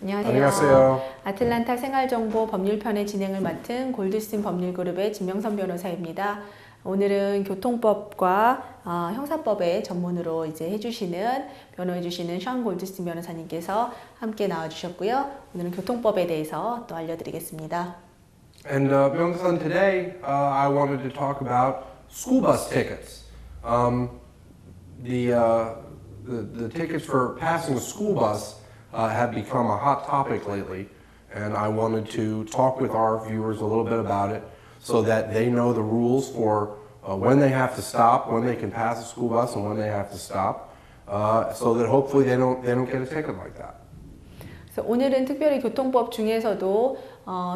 안녕하세요. 안녕하세요. 아틀란타 생활정보 법률편의 진행을 맡은 골드스틴 법률그룹의 진명선 변호사입니다. 오늘은 교통법과 형사법의 전문으로 이제 변호해주시는 션 골드스틴 변호사님께서 함께 나와주셨고요. 오늘은 교통법에 대해서 또 알려드리겠습니다. And Byung-sun, today I wanted to talk about school bus tickets. The tickets for passing a school bus have become a hot topic lately, and I wanted to talk with our viewers a little bit about it so that they know the rules for when they have to stop, when they can pass a school bus, and when they have to stop, so that hopefully they don't get a ticket like that. 그래서 오늘은 특별히 교통법 중에서도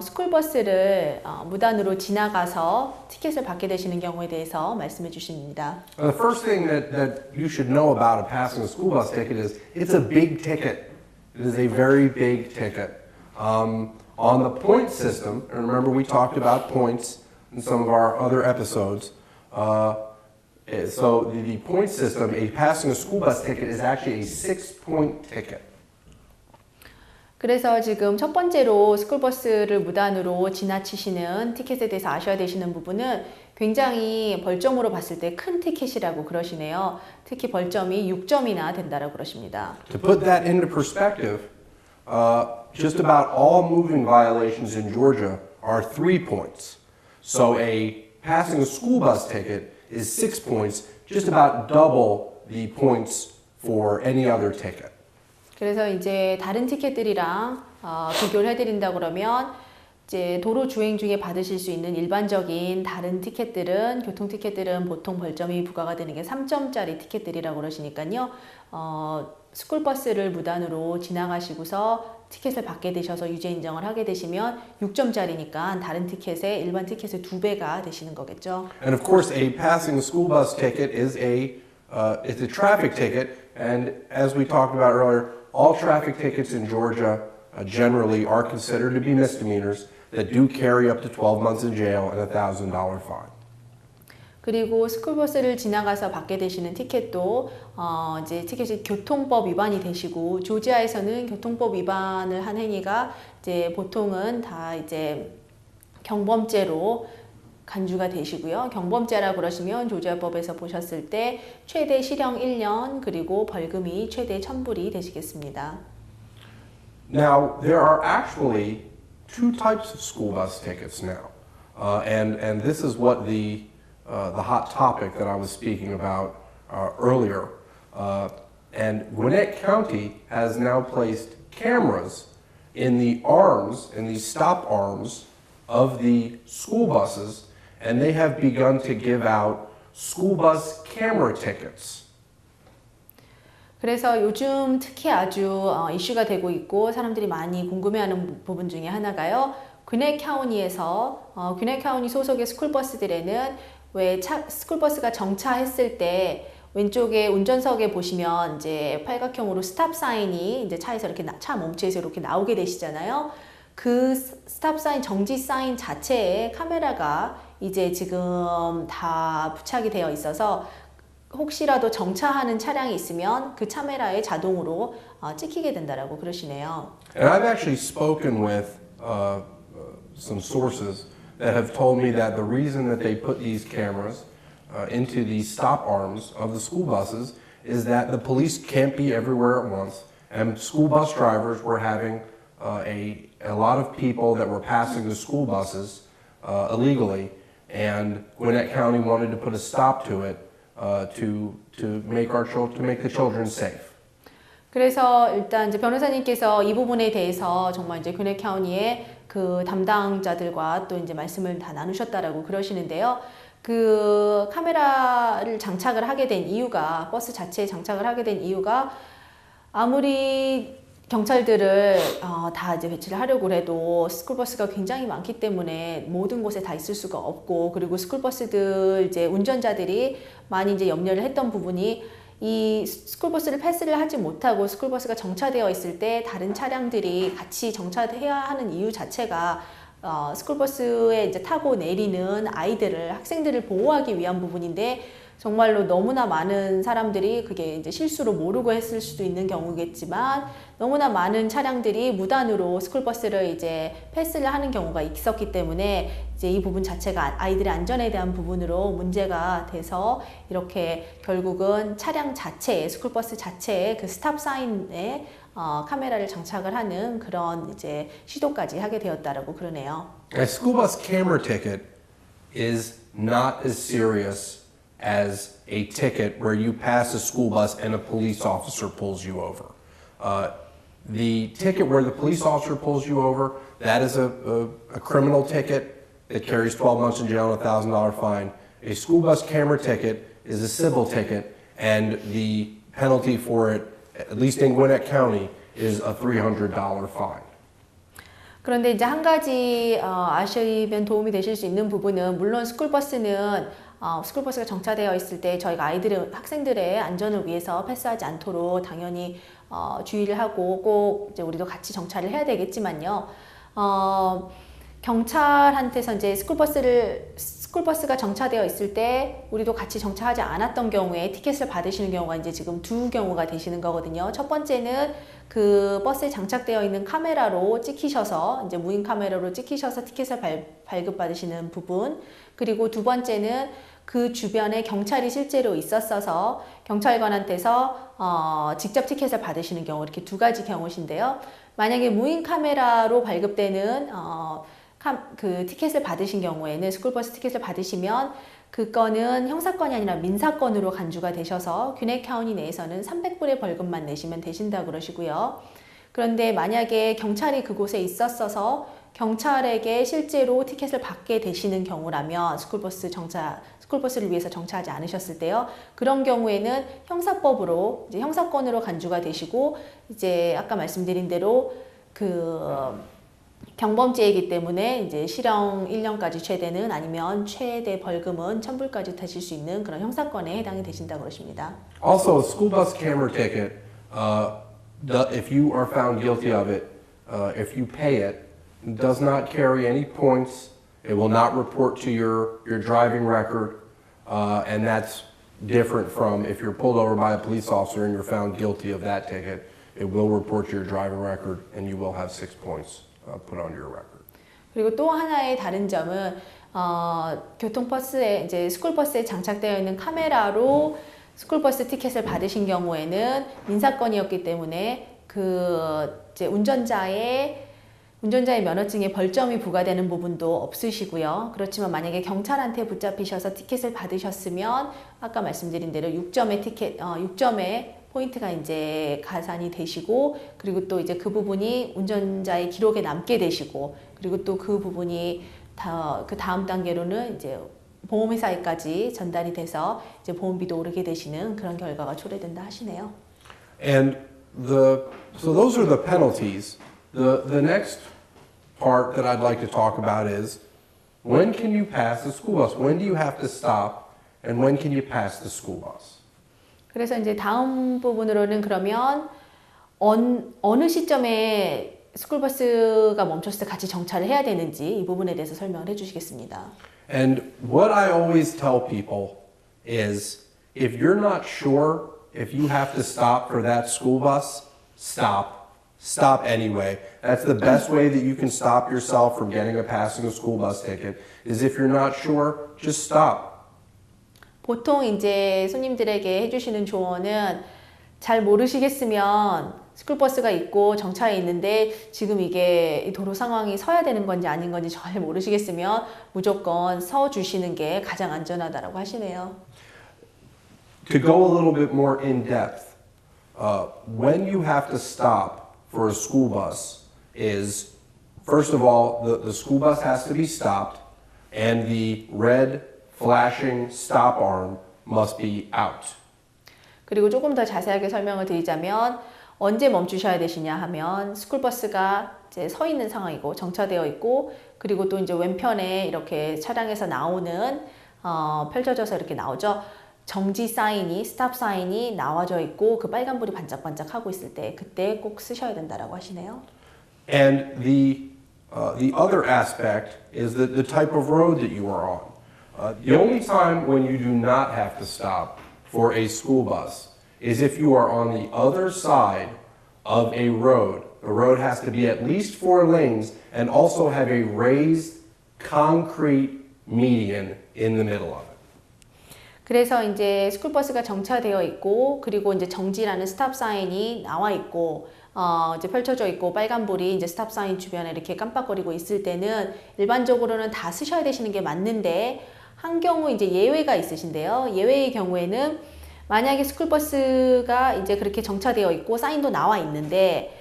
스쿨버스를 무단으로 지나가서 티켓을 받게 되시는 경우에 대해서 말씀해 주십니다. The first thing that you should know about passing a school bus ticket is it's a big ticket. It is a very big ticket. On the point system, and remember we talked about points in some of our other episodes. So the point system, passing a school bus ticket is actually a 6-point ticket. 그래서 지금 첫 번째로 스쿨버스를 무단으로 지나치시는 티켓에 대해서 아셔야 되시는 부분은 굉장히 벌점으로 봤을 때 큰 티켓이라고 그러시네요. 특히 벌점이 6점이나 된다라고 그러십니다. To put that into perspective, just about all moving violations in Georgia are 3 points. So passing a school bus ticket is 6 points, just about double the points for any other ticket. 그래서 이제 다른 티켓들이랑 비교를 해드린다 그러면 이제 도로 주행 중에 받으실 수 있는 일반적인 다른 티켓들은 교통 티켓들은 보통 벌점이 부과가 되는 게 3점짜리 티켓들이라고 그러시니까요. 스쿨버스를 무단으로 지나가시고서 티켓을 받게 되셔서 유죄 인정을 하게 되시면 6점짜리니까 다른 티켓의 일반 티켓의 2배가 되시는 거겠죠. And of course, passing a school bus ticket is it's a traffic ticket, and as we talked about earlier, all traffic tickets in Georgia generally are considered to be misdemeanors that do carry up to 12 months in jail and a $1,000 fine. 그리고 스쿨버스를 지나가서 받게 되시는 티켓도 이제 티켓이 교통법 위반이 되시고 조지아에서는 교통법 위반을 한 행위가 이제 보통은 다 이제 경범죄로 간주가 되시고요. 경범죄라 그러시면 조지아법에서 보셨을 때 최대 실형 1년 그리고 벌금이 최대 1,000불이 되시겠습니다. Now, there are actually 2 types of school bus tickets now. And this is what the hot topic that I was speaking about earlier. And Gwinnett County has now placed cameras in the stop arms of the school buses, and they have begun to give out school bus camera tickets. 그래서 요즘 특히 아주 이슈가 되고 있고 사람들이 많이 궁금해하는 부분 중에 하나가요. 귀넷 카운티에서 귀넷 카운티 소속의 스쿨버스들에는 왜 스쿨버스가 정차했을 때 왼쪽에 운전석에 보시면 이제 팔각형으로 스탑 사인이 이제 차에서 이렇게 차 멈추에서 이렇게 나오게 되시잖아요. 그 스탑 사인 정지 사인 자체에 카메라가 이제 지금 다 부착이 되어 있어서 혹시라도 정차하는 차량이 있으면 그 카메라에 자동으로 찍히게 된다라고 그러시네요. And I've actually spoken with some sources that have told me that the reason that they put these cameras into the stop arms of the school buses is that the police can't be everywhere at once, and school bus drivers were having a lot of people that were passing the school buses illegally, and Gwinnett County wanted to put a stop to it to make the children safe. 그래서 일단 이제 변호사님께서 이 부분에 대해서 정말 이제 귀넷 카운티의 그 담당자들과 또 이제 말씀을 다 나누셨다라고 그러시는데요. 그 카메라를 장착을 하게 된 이유가 버스 자체에 장착을 하게 된 이유가 아무리 경찰들을 다 이제 배치를 하려고 해도 스쿨버스가 굉장히 많기 때문에 모든 곳에 다 있을 수가 없고 그리고 스쿨버스들 이제 운전자들이 많이 이제 염려를 했던 부분이 이 스쿨버스를 패스를 하지 못하고 스쿨버스가 정차되어 있을 때 다른 차량들이 같이 정차해야 하는 이유 자체가 스쿨버스에 이제 타고 내리는 아이들을 학생들을 보호하기 위한 부분인데 정말로 너무나 많은 사람들이 그게 이제 실수로 모르고 했을 수도 있는 경우겠지만 너무나 많은 차량들이 무단으로 스쿨버스를 이제 패스를 하는 경우가 있었기 때문에 이제 이 부분 자체가 아이들의 안전에 대한 부분으로 문제가 돼서 이렇게 결국은 차량 자체에 스쿨버스 자체에 그 스탑 사인에 카메라를 장착을 하는 그런 이제 시도까지 하게 되었다라고 그러네요. A school bus camera ticket is not as serious as a ticket where you pass a school bus and a police officer pulls you over. The ticket where the police officer pulls you over, that is a criminal ticket that carries 12 months in jail and a $1,000 fine. A school bus camera ticket is a civil ticket, and the penalty for it, at least in Gwinnett County, is a $300 fine. 그런데 이제 한 가지 아시면 도움이 되실 수 있는 부분은 물론 스쿨버스는 스쿨버스가 정차되어 있을 때 저희가 학생들의 안전을 위해서 패스하지 않도록 당연히 주의를 하고 꼭 이제 우리도 같이 정차를 해야 되겠지만요. 경찰한테서 이제 스쿨버스가 정차되어 있을 때 우리도 같이 정차하지 않았던 경우에 티켓을 받으시는 경우가 이제 지금 두 경우가 되시는 거거든요. 첫 번째는 그 버스에 장착되어 있는 카메라로 찍히셔서 이제 무인 카메라로 찍히셔서 티켓을 발급받으시는 부분, 그리고 두 번째는 그 주변에 경찰이 실제로 있었어서 경찰관한테서 직접 티켓을 받으시는 경우, 이렇게 두 가지 경우신데요. 만약에 무인 카메라로 발급되는 그 티켓을 받으신 경우에는 스쿨버스 티켓을 받으시면 그건은 형사건이 아니라 민사건으로 간주가 되셔서 귀넷 카운티 내에서는 300불의 벌금만 내시면 되신다 그러시고요. 그런데 만약에 경찰이 그곳에 있었어서 경찰에게 실제로 티켓을 받게 되시는 경우라면 스쿨버스를 위해서 정차하지 않으셨을 때요. 그런 경우에는 형사법으로 이제 형사건으로 간주가 되시고 이제 아까 말씀드린 대로 경범죄이기 때문에 이제 실형 1년까지 최대는 아니면 최대 벌금은 1,000불까지 되실 수 있는 그런 형사건에 해당이 되신다고 그러십니다. Also, a school bus camera ticket, if you are found guilty of it, if you pay it, does not carry any points. It will not report to your driving record, and that's different from if you're pulled over by a police officer and you're found guilty of that ticket. It will report to your driving record, and you will have 6 points put on your record. 그리고 또 하나의 다른 점은 교통버스에 이제 스쿨버스에 장착되어 있는 카메라로 스쿨버스 티켓을 받으신 경우에는 민사건이었기 때문에 이제 운전자의 면허증에 벌점이 부과되는 부분도 없으시고요. 그렇지만 만약에 경찰한테 붙잡히셔서 티켓을 받으셨으면 아까 말씀드린 대로 6점의 포인트가 이제 가산이 되시고, 그리고 또 이제 그 부분이 운전자의 기록에 남게 되시고, 그리고 또 그 부분이 그 다음 단계로는 이제 보험회사에까지 전달이 돼서 이제 보험비도 오르게 되시는 그런 결과가 초래된다 하시네요. And so those are the penalties. The next part that I'd like to talk about is when can you pass the school bus? When do you have to stop? And when can you pass the school bus? 그래서 이제 다음 부분으로는 그러면 어느 시점에 스쿨버스가 멈췄을 때 같이 정차를 해야 되는지 이 부분에 대해서 설명을 해주시겠습니다. And what I always tell people is if you're not sure if you have to stop for that school bus, stop. Stop anyway. That's the best way that you can stop yourself from getting a passing a school bus ticket is if you're not sure, just stop. 보통 이제 손님들에게 해주시는 조언은 잘 모르시겠으면 스쿨버스가 있고 정차해 있는데 지금 이게 도로 상황이 서야 되는 건지 아닌 건지 잘 모르시겠으면 무조건 서 주시는 게 가장 안전하다라고 하시네요. To go a little bit more in depth, when you have to stop for a school bus is, first of all, the school bus has to be stopped and the red flashing stop arm must be out. 그리고 조금 더 자세하게 설명을 드리자면 언제 멈추셔야 되시냐 하면 스쿨버스가 이제 서 있는 상황이고 정차되어 있고, 그리고 또 이제 왼편에 이렇게 차량에서 나오는 펼쳐져서 이렇게 나오죠. 정지 사인이, 스탑 사인이 나와져 있고 그 빨간불이 반짝반짝하고 있을 때 그때 꼭 쓰셔야 된다라고 하시네요. And the other aspect is the type of road that you are on. The only time when you do not have to stop for a school bus is if you are on the other side of a road. The road has to be at least 4 lanes and also have a raised concrete median in the middle of it. 그래서 이제 스쿨버스가 정차되어 있고 그리고 이제 정지라는 스탑 사인이 나와 있고 이제 펼쳐져 있고 빨간불이 이제 스탑 사인 주변에 이렇게 깜빡거리고 있을 때는 일반적으로는 다 쓰셔야 되시는 게 맞는데 한 경우 이제 예외가 있으신데요. 예외의 경우에는 만약에 스쿨버스가 이제 그렇게 정차되어 있고 사인도 나와 있는데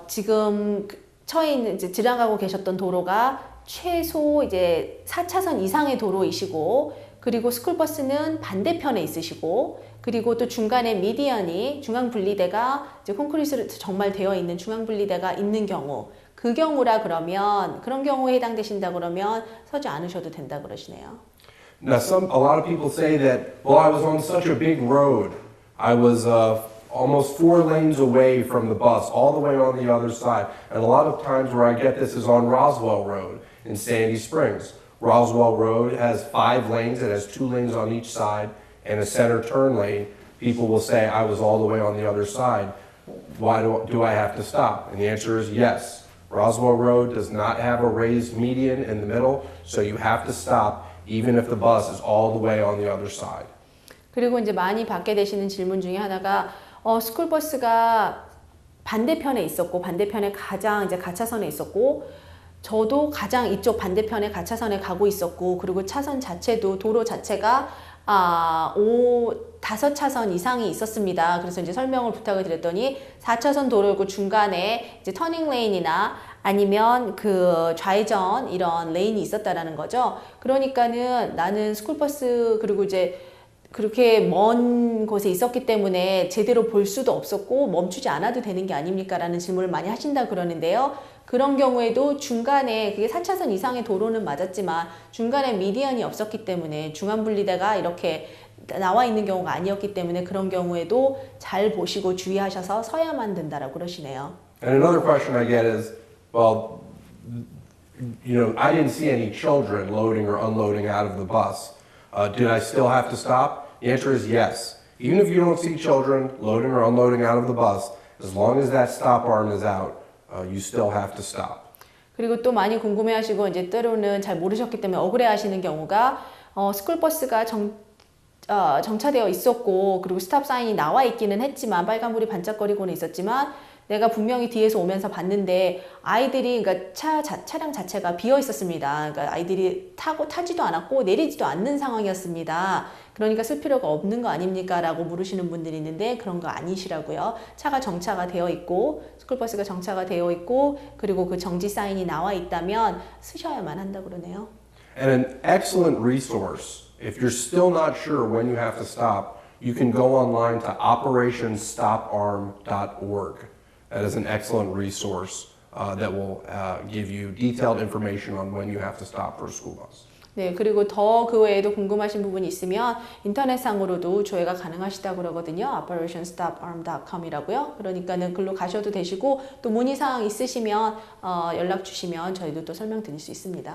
지금 처해 있는 이제 지나가고 계셨던 도로가 최소 이제 4차선 이상의 도로이시고 그리고 스쿨버스는 반대편에 있으시고 그리고 또 중간에 미디언이 중앙분리대가 이제 콘크리트로 정말 되어 있는 중앙분리대가 있는 경우 그 경우라 그러면 그런 경우에 해당되신다 그러면 서지 않으셔도 된다 그러시네요. Now, a lot of people say that, well, I was on such a big road. I was almost 4 lanes away from the bus, all the way on the other side. And a lot of times where I get this is on Roswell Road in Sandy Springs. Roswell Road has 5 lanes. It has 2 lanes on each side and a center turn lane. People will say, I was all the way on the other side. Why do I have to stop? And the answer is yes. Roswell Road does not have a raised median in the middle, so you have to stop even if the bus is all the way on the other side. 그리고 이제 많이 받게 되시는 질문 중에 하나가 스쿨버스가 반대편에 있었고 반대편에 가장 이제 가차선에 있었고 저도 가장 이쪽 반대편에 가차선에 가고 있었고 그리고 차선 자체도 도로 자체가 5차선 이상이 있었습니다. 그래서 이제 설명을 부탁을 드렸더니 4차선 도로고 중간에 이제 터닝 레인이나 아니면 그 좌회전 이런 레인이 있었다라는 거죠. 그러니까는 나는 스쿨버스 그리고 이제 그렇게 먼 곳에 있었기 때문에 제대로 볼 수도 없었고 멈추지 않아도 되는 게 아닙니까? 라는 질문을 많이 하신다 그러는데요. 그런 경우에도 중간에 그게 4차선 이상의 도로는 맞았지만 중간에 미디언이 없었기 때문에 중앙분리대가 이렇게 나와 있는 경우가 아니었기 때문에 그런 경우에도 잘 보시고 주의하셔서 서야만 된다라고 그러시네요. And another question I get is, well, I didn't see any children loading or unloading out of the bus. Did I still have to stop? The answer is yes. Even if you don't see children loading or unloading out of the bus, as long as that stop arm is out, you still have to stop. 그리고 또 많이 궁금해하시고 이제 때로는 잘 모르셨기 때문에 억울해하시는 경우가 스쿨버스가 정차되어 있었고 그리고 스탑 사인이 나와 있기는 했지만 빨간불이 반짝거리고는 있었지만 내가 분명히 뒤에서 오면서 봤는데 아이들이 그러니까 차량 자체가 비어 있었습니다. 그러니까 아이들이 타지도 않았고 내리지도 않는 상황이었습니다. 그러니까 쓸 필요가 없는 거 아닙니까? 라고 물으시는 분들이 있는데 그런 거 아니시라고요. 차가 정차가 되어 있고 스쿨버스가 정차가 되어 있고 그리고 그 정지 사인이 나와 있다면 쓰셔야만 한다 그러네요. And an excellent resource, if you're still not sure when you have to stop, you can go online to operationstoparm.org. That is an excellent resource that will give you detailed information on when you have to stop for a school bus. 네, 그리고 더 그 외에도 궁금하신 부분이 있으면 인터넷상으로도 조회가 가능하시다고 그러거든요. operationstoparm.com이라고요. 그러니까는 글로 가셔도 되시고 또 문의사항 있으시면 연락 주시면 저희도 또 설명드릴 수 있습니다.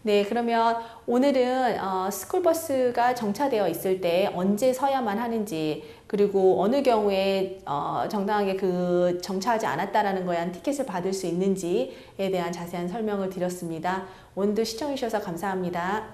네, 그러면 오늘은 스쿨버스가 정차되어 있을 때 언제 서야만 하는지 그리고 어느 경우에 정당하게 그 정차하지 않았다라는 거에 대한 티켓을 받을 수 있는지에 대한 자세한 설명을 드렸습니다. 오늘도 시청해 주셔서 감사합니다.